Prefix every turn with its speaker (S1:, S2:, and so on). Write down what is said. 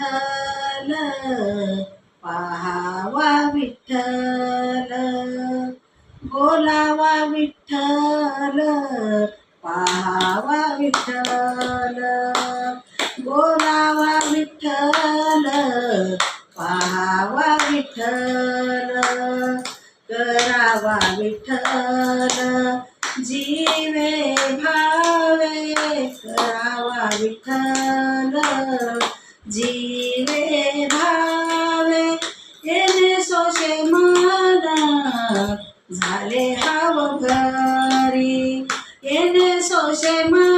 S1: विठ्ठल पाहावा विठ्ठल बोलावा विठ्ठल पाहावा विठ्ठल बोलावा विठ्ठल पाहावा विठ्ठल करावा विठ्ठल जीवे भावे करावा विठ्ठल जीवे भावे येणे सोशे मला झाले हाव घरी येणे सोशे मला